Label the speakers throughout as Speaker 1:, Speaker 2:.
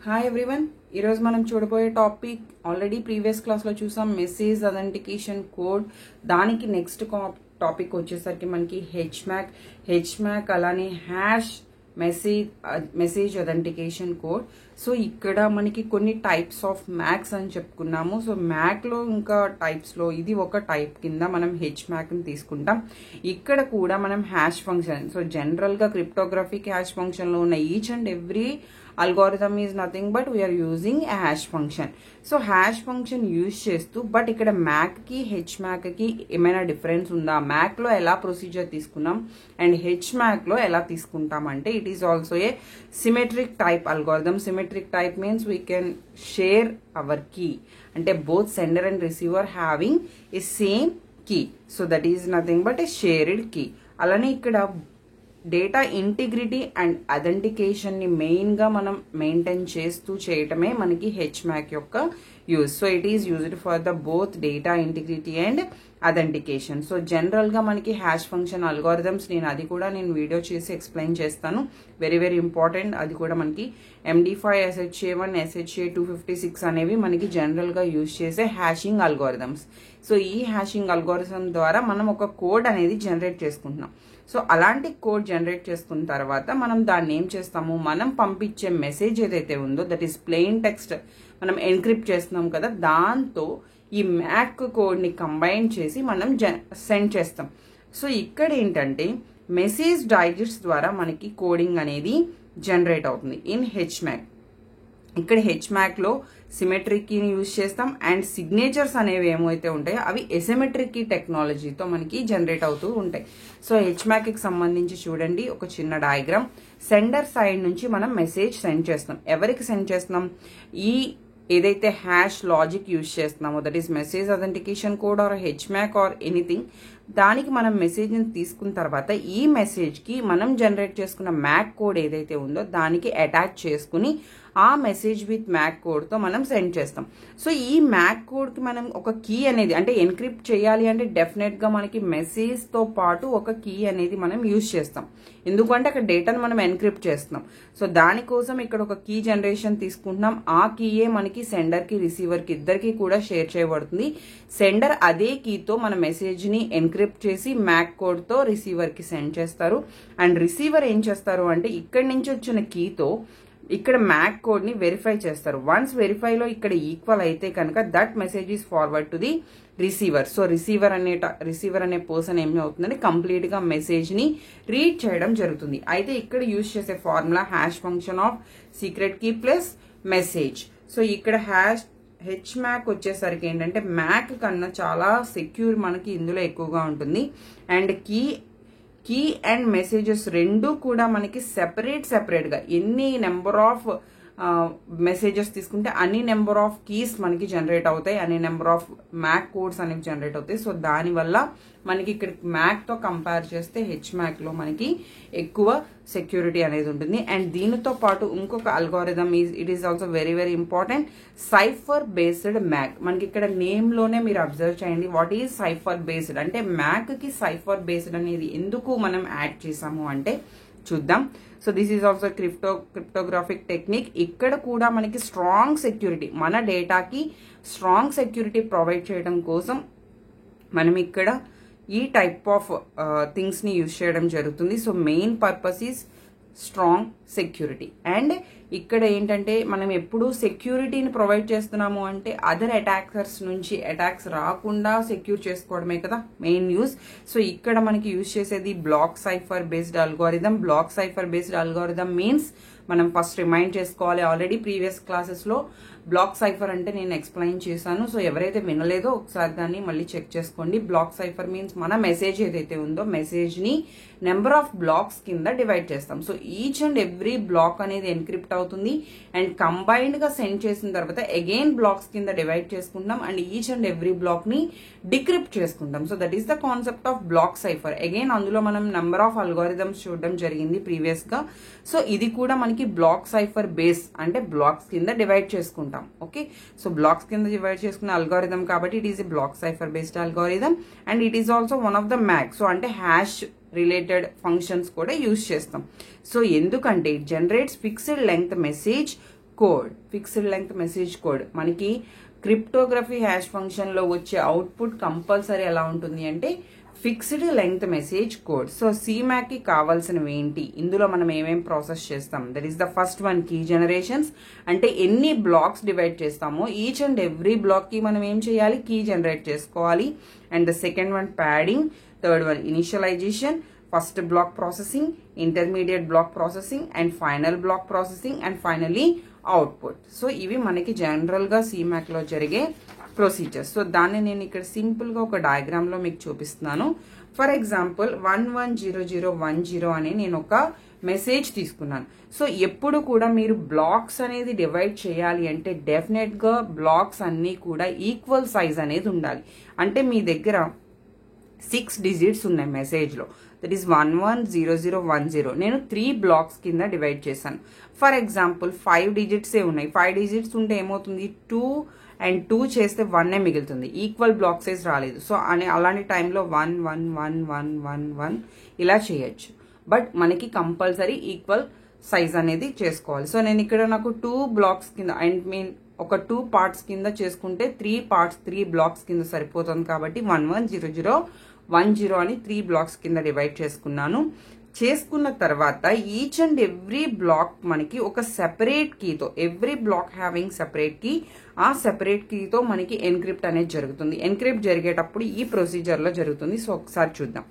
Speaker 1: Hi everyone, ఈరోజు మనం చూడబోయే టాపిక్ ఆల్రెడీ ప్రీవియస్ క్లాస్లో చూసాం, మెసేజ్ అథెంటికేషన్ కోడ్. దానికి నెక్స్ట్ టాపిక్ వచ్చేసరికి మనకి హెచ్మ్యాక్ అలానే hash message authentication code. So ఇక్కడ మనకి కొన్ని టైప్స్ ఆఫ్ మ్యాక్స్ అని చెప్పుకున్నాము. సో మ్యాక్లో ఇంకా టైప్స్లో ఇది ఒక టైప్ కింద మనం హెచ్మ్యాక్ని తీసుకుంటాం. ఇక్కడ కూడా మనం హ్యాష్ ఫంక్షన్, సో జనరల్గా క్రిప్టోగ్రఫీకి హ్యాష్ ఫంక్షన్లో ఉన్న each and every algorithm is nothing but we are using a hash function. So hash function use చేస్తూ, బట్ ఇక్కడ మ్యాక్ కి హెచ్ మ్యాక్ కి ఏమైనా డిఫరెన్స్ ఉందా, మ్యాక్ లో ఎలా ప్రొసీజర్ తీసుకున్నాం అండ్ హెచ్ మ్యాక్ లో ఎలా తీసుకుంటాం అంటే it is also a symmetric type algorithm. Symmetric type means we can share our key, అంటే both sender and receiver having a same key, so that is nothing but a shared key. అలానే ఇక్కడ data integrity and authentication ని main గా మనం maintain చేస్తూ చేయటమే మనకి HMAC యొక్క use. So it is used for the both data integrity and authentication. So general గా మనకి హ్యాష్ ఫంక్షన్ అల్గోరిథమ్స్ నేను వీడియో చేసి ఎక్స్ప్లెయిన్ చేస్తాను. Very very important. అది కూడా మనకి MD5, SHA1, SHA256 అనేవి మనకి జనరల్ గా యూజ్ చేసే హ్యాషింగ్ అల్గోరిథమ్స్. సో ఈ హ్యాషింగ్ అల్గోరిథం ద్వారా మనం ఒక కోడ్ అనేది జనరేట్ చేసుకుంటున్నాం. సో అలాంటి కోడ్ జనరేట్ చేసుకున్న తర్వాత మనం దాన్ని ఏం చేస్తాము, మనం పంపించే మెసేజ్ ఏదైతే ఉందో దట్ ఈస్ ప్లెయిన్ టెక్స్ట్ మనం ఎన్క్రిప్ట్ చేస్తున్నాం కదా, దాంతో ఈ మ్యాక్ కోడ్ ని కంబైన్ చేసి మనం సెండ్ చేస్తాం. సో ఇక్కడ ఏంటంటే మెసేజ్ డైజెస్ట్ ద్వారా మనకి కోడింగ్ అనేది జనరేట్ అవుతుంది ఇన్ హెచ్మ్యాక్. ఇక్కడ హెచ్మ్యాక్ లో సిమెట్రిక్ కీని యూజ్ చేస్తాం అండ్ సిగ్నేచర్స్ అనేవి ఏమైతే ఉంటాయో అవి ఎసిమెట్రిక్ కీ టెక్నాలజీతో మనకి జనరేట్ అవుతూ ఉంటాయి. సో హెచ్మ్యాక్ కి సంబంధించి చూడండి ఒక చిన్న డయాగ్రామ్. సెండర్ సైడ్ నుంచి మనం మెసేజ్ సెండ్ చేస్తున్నాం. ఎవరికి సెండ్ చేస్తున్నాం, ఈ ఏదైతే హ్యాష్ లాజిక్ యూజ్ చేస్తున్నామో that is message authentication code or HMAC or anything, దానికి మనం మెసేజ్ ని తీసుకున్న తర్వాత ఈ మెసేజ్ కి మనం జనరేట్ చేసుకున్న మ్యాక్ కోడ్ ఏదైతే ఉందో దానికి అటాచ్ చేసుకుని ఆ మెసేజ్ విత్ మ్యాక్ కోడ్ తో మనం సెండ్ చేస్తాం. సో ఈ మ్యాక్ కోడ్ కి మనం ఒక కీ అనేది, అంటే ఎన్క్రిప్ట్ చేయాలి అంటే డెఫినెట్ గా మనకి మెసేజ్ తో పాటు ఒక కీ అనేది మనం యూజ్ చేస్తాం. ఎందుకంటే అక్కడ డేటాను మనం ఎన్క్రిప్ట్ చేస్తున్నాం. సో దానికోసం ఇక్కడ ఒక కీ జనరేషన్ తీసుకుంటున్నాం. ఆ కీయే మనకి సెండర్ కి రిసీవర్ కి ఇద్దరికి కూడా షేర్ చేయబడుతుంది. సెండర్ అదే కీతో మన మెసేజ్ ని ఎన్క్రిప్ట్ చేసి మ్యాక్ కోడ్ తో రిసీవర్ కి సెండ్ చేస్తారు. అండ్ రిసీవర్ ఏం చేస్తారు అంటే ఇక్కడి నుంచి వచ్చిన కీతో ఇక్కడ మ్యాక్ కోడ్ ని వెరిఫై చేస్తారు. వన్స్ వెరిఫైలో ఇక్కడ ఈక్వల్ అయితే కనుక that message is forward to the receiver. So receiver అనే పర్సన్ ఏమి అవుతుందంటే కంప్లీట్ గా మెసేజ్ ని రీడ్ చేయడం జరుగుతుంది. అయితే ఇక్కడ యూజ్ చేసే formula hash function of secret key plus message. So ఇక్కడ హెచ్మ్యాక్ వచ్చేసరికి ఏంటంటే మ్యాక్ కన్నా చాలా సెక్యూర్ మనకి ఇందులో ఎక్కువగా ఉంటుంది. అండ్ కీ అండ్ మెసేజెస్ రెండు కూడా మనకి సెపరేట్ గా ఎన్ని నెంబర్ ఆఫ్ మెసేజెస్ తీసుకుంటే అన్ని నెంబర్ ఆఫ్ కీస్ మనకి జనరేట్ అవుతాయి, అన్ని నెంబర్ ఆఫ్ మ్యాక్ కోడ్స్ అనేవి జనరేట్ అవుతాయి. సో దానివల్ల మనకి ఇక్కడ మ్యాక్ తో కంపేర్ చేస్తే హెచ్మ్యాక్ లో మనకి ఎక్కువ సెక్యూరిటీ అనేది ఉంటుంది. అండ్ దీనితో పాటు ఇంకొక algorithm it is also very very important, cipher based MAC. మనకి ఇక్కడ నేమ్ లోనే మీరు అబ్జర్వ్ చేయండి వాట్ ఈజ్ సైఫర్ బేస్డ్ అంటే మ్యాక్ కి సైఫర్ బేస్డ్ అనేది ఎందుకు మనం యాడ్ చేసాము అంటే చూద్దాం. So this is also cryptographic technique. ఇక్కడ కూడా మనకి స్ట్రాంగ్ సెక్యూరిటీ, మన డేటాకి స్ట్రాంగ్ సెక్యూరిటీ ప్రొవైడ్ చేయడం కోసం మనం ఇక్కడ ఈ టైప్ ఆఫ్ థింగ్స్ ని యూజ్ చేయడం జరుగుతుంది. So main purpose is strong security. And ఇక్కడ ఏంటంటే మనం ఎప్పుడు సెక్యూరిటీని ప్రొవైడ్ చేస్తున్నాము అంటే అదర్ అటాకర్స్ నుంచి అటాక్స్ రాకుండా సెక్యూర్ చేసుకోవడమే కదా మెయిన్ యూజ్. సో ఇక్కడ మనకి యూజ్ చేసేది black cipher based algorithm. Black cipher based algorithm means మనం ఫస్ట్ రిమైండ్ చేసుకోవాలి, ఆల్రెడీ ప్రీవియస్ క్లాసెస్ లో బ్లాక్ సైఫర్ అంటే నేను ఎక్స్ప్లెయిన్ చేశాను. సో ఎవరైతే వినలేదో ఒకసారి దాన్ని మళ్ళీ చెక్ చేసుకోండి. బ్లాక్ సైఫర్ మీన్స్ మన మెసేజ్ ఏదైతే ఉందో మెసేజ్ ని నెంబర్ ఆఫ్ బ్లాక్స్ కింద డివైడ్ చేస్తాం. So each and every block అనేది ఎన్క్రిప్ట్ అవుతుంది అండ్ కంబైన్డ్ గా సెండ్ చేసిన తర్వాత అగైన్ బ్లాక్స్ కింద డివైడ్ చేసుకుంటాం and each and every block ని డిక్రిప్ట్ చేసుకుంటాం. So that is the concept of block cipher. Again అందులో మనం నెంబర్ ఆఫ్ అల్గోరిథమ్స్ చూడడం జరిగింది ప్రీవియస్ గా. సో ఇది కూడా మనకి బ్లాక్ సైఫర్ బేస్ అంటే బ్లాక్స్ కింద డివైడ్ చేసుకుంటాం. ఓకే, సో బ్లాక్స్ కింద డివైడ్ చేసుకున్న అల్గోరిథం కాబట్టి it is a block cipher based algorithm and it is also one of the MAC. So అంటే హ్యాష్ రిలేటెడ్ ఫంక్షన్స్ కూడా యూజ్ చేస్తాం. సో ఎందుకంటే it generates fixed length message code, fixed length message code. మనకి cryptography hash function లో వచ్చే output compulsory ఎలా ఉంటుంది అంటే fixed length message code. So CMAC కి కావాల్సినవి ఏంటి, ఇందులో మనం ఏమేం ప్రాసెస్ చేస్తాం? That is the first one, key generations. అంటే ఎన్ని బ్లాక్స్ డివైడ్ చేస్తామో ఈచ్ అండ్ ఎవ్రీ బ్లాక్ కి మనం ఏం చేయాలి, కీ జనరేట్ చేసుకోవాలి. And the second one padding, third one initialization, first block processing, intermediate block processing, and final block processing, and finally output. So ఇవి మనకి జనరల్ గా CMAC లో జరిగే ప్రొసీజర్స్. సో దాన్ని నేను ఇక్కడ సింపుల్ గా ఒక డయాగ్రామ్ లో మీకు చూపిస్తున్నాను. ఫర్ ఎగ్జాంపుల్ 110010 అని నేను ఒక మెసేజ్ తీసుకున్నాను. సో ఎప్పుడు కూడా మీరు బ్లాక్స్ అనేది డివైడ్ చేయాలి అంటే డెఫినెట్ గా బ్లాక్స్ అన్ని కూడా ఈక్వల్ సైజ్ అనేది ఉండాలి. అంటే మీ దగ్గర 6 డిజిట్స్ ఉన్నాయి మెసేజ్ లో, దట్ ఈస్ 110010. నేను 3 బ్లాక్స్ కింద డివైడ్ చేశాను. ఫర్ ఎగ్జాంపుల్ 5 డిజిట్సే ఉన్నాయి. 5 డిజిట్స్ ఉంటే ఏమవుతుంది, 2 and 2 చేస్తే 1 మిగులుతుంది, ఈక్వల్ బ్లాక్ సైజ్ రాలేదు. సో అలాంటి టైంలో 1 1 1 1 1 1 ఇలా చేయొచ్చు. బట్ మనకి కంపల్సరీ ఈక్వల్ సైజ్ అనేది చేసుకోవాలి. సో నేను ఇక్కడ నాకు 2 బ్లాక్స్ కింద ఒక 2 పార్ట్స్ కింద చేసుకుంటే 3 పార్ట్స్ 3 బ్లాక్స్ కింద సరిపోతుంది. కాబట్టి 110010 అని 3 బ్లాక్స్ కింద డివైడ్ చేసుకున్నాను. చేసుకున్న తర్వాత ఈచ్ అండ్ ఎవ్రీ బ్లాక్ మనకి ఒక సెపరేట్ కీతో, every block having separate key, ఆ సెపరేట్ కీతో మనకి ఎన్క్రిప్ట్ అనేది జరుగుతుంది. ఎన్క్రిప్ట్ జరిగేటప్పుడు ఈ ప్రొసీజర్ లో జరుగుతుంది. సో ఒకసారి చూద్దాం.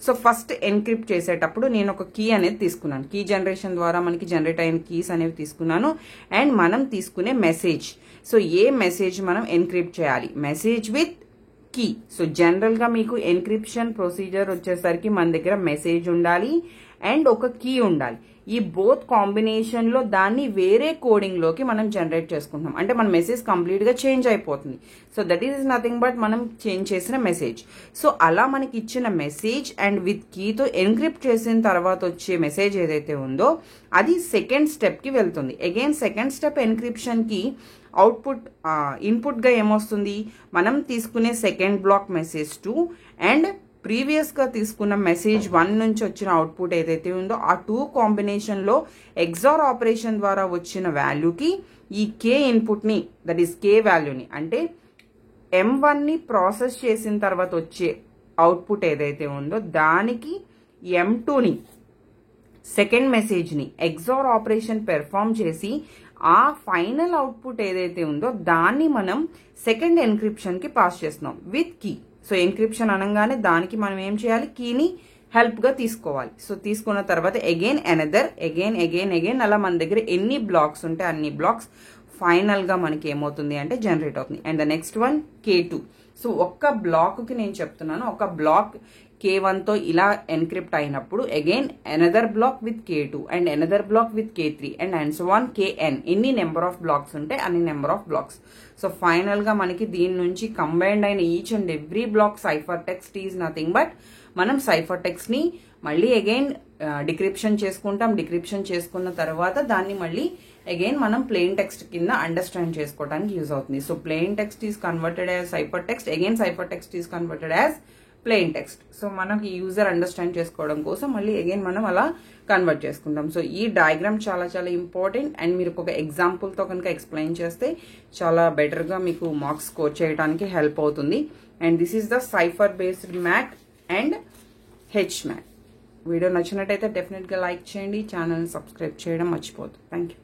Speaker 1: సో ఫస్ట్ ఎన్క్రిప్ట్ చేసేటప్పుడు నేను ఒక కీ అనేది తీసుకున్నాను. కీ జనరేషన్ ద్వారా మనకి జనరేట్ అయిన కీస్ అనేవి తీసుకున్నాను. అండ్ మనం తీసుకునే మెసేజ్, సో ఏ మెసేజ్ మనం ఎన్క్రిప్ట్ చేయాలి, message with key. So general గా మీకు ఎన్క్రిప్షన్ ప్రొసీజర్ వచ్చేసరికి మన దగ్గర మెసేజ్ ఉండాలి అండ్ ఒక కీ ఉండాలి. ఈ బోత్ కాంబినేషన్ లో దాన్ని వేరే కోడింగ్ లోకి మనం జనరేట్ చేసుకుంటున్నాం. అంటే మన మెసేజ్ కంప్లీట్ గా చేంజ్ అయిపోతుంది. So that is nothing but మనం చేంజ్ చేసిన మెసేజ్. సో అలా మనకి ఇచ్చిన మెసేజ్ అండ్ విత్ కీతో ఎన్క్రిప్ట్ చేసిన తర్వాత వచ్చే మెసేజ్ ఏదైతే ఉందో అది సెకండ్ స్టెప్ కి వెళ్తుంది. అగైన్ సెకండ్ స్టెప్ ఎన్క్రిప్షన్ కి అవుట్పుట్ ఇన్పుట్ గా ఏమొస్తుంది, మనం తీసుకునే second block message 2 and previous గా తీసుకున్న మెసేజ్ 1 నుంచి వచ్చిన అవుట్పుట్ ఏదైతే ఉందో ఆ 2 కాంబినేషన్ లో ఎగ్జార్ ఆపరేషన్ ద్వారా వచ్చిన వాల్యూకి ఈ కే ఇన్పుట్ ని, దట్ ఈస్ కే వాల్యూని, అంటే M1 ని ప్రాసెస్ చేసిన తర్వాత వచ్చే అవుట్పుట్ ఏదైతే ఉందో దానికి M2 ని, సెకండ్ మెసేజ్ ని ఎగ్జార్ ఆపరేషన్ పెర్ఫామ్ చేసి ఆ ఫైనల్ అవుట్పుట్ ఏదైతే ఉందో దాన్ని మనం సెకండ్ ఎన్క్రిప్షన్ కి పాస్ చేస్తున్నాం విత్ కీ. సో ఎన్క్రిప్షన్ అనగానే దానికి మనం ఏం చేయాలి, కీని హెల్ప్ గా తీసుకోవాలి. సో తీసుకున్న తర్వాత అగైన్ అనదర్, అగైన్ అలా మన దగ్గర ఎన్ని బ్లాక్స్ ఉంటే అన్ని బ్లాక్స్ ఫైనల్ గా మనకి ఏమవుతుంది అంటే జనరేట్ అవుతుంది. And the next one K2. So ఒక్క బ్లాక్ కి నేను చెప్తున్నాను, ఒక బ్లాక్ K1 తో ఇలా ఎన్క్రిప్ట్ అయినప్పుడు again another block with K2 and another block with K3 and so on Kn. ఎన్ని నెంబర్ ఆఫ్ బ్లాక్స్ ఉంటే అన్ని number of blocks. So final గా మనకి దీని నుంచి కంబైన్డ్ అయిన each and every block cipher text is nothing but మనం cipher text ని మళ్ళీ అగైన్ డిక్రిప్షన్ చేసుకుంటాం. డిక్రిప్షన్ చేసుకున్న తర్వాత దాన్ని మళ్ళీ అగైన్ మనం ప్లెయిన్ టెక్స్ట్ కింద అండర్స్టాండ్ చేసుకోవడానికి యూజ్ అవుతుంది. So plain text is converted as cipher text, again cipher text is converted as plain text. So మనకి యూజర్ అండర్స్టాండ్ చేసుకోవడం కోసం మళ్ళీ అగైన్ మనం అలా కన్వర్ట్ చేసుకుంటాం. సో ఈ డయాగ్రామ్ చాలా చాలా ఇంపార్టెంట్ అండ్ మీరు ఒక ఎగ్జాంపుల్ తో కనుక ఎక్స్ప్లెయిన్ చేస్తే చాలా బెటర్ గా మీకు మార్క్స్ స్కోర్ చేయడానికి హెల్ప్ అవుతుంది. And this is the cipher based MAC and HMAC. Video నచ్చినట్టయితే డెఫినెట్ గా లైక్ చేయండి, ఛానల్ సబ్స్క్రైబ్ చేయడం మర్చిపోద్దు. Thank you.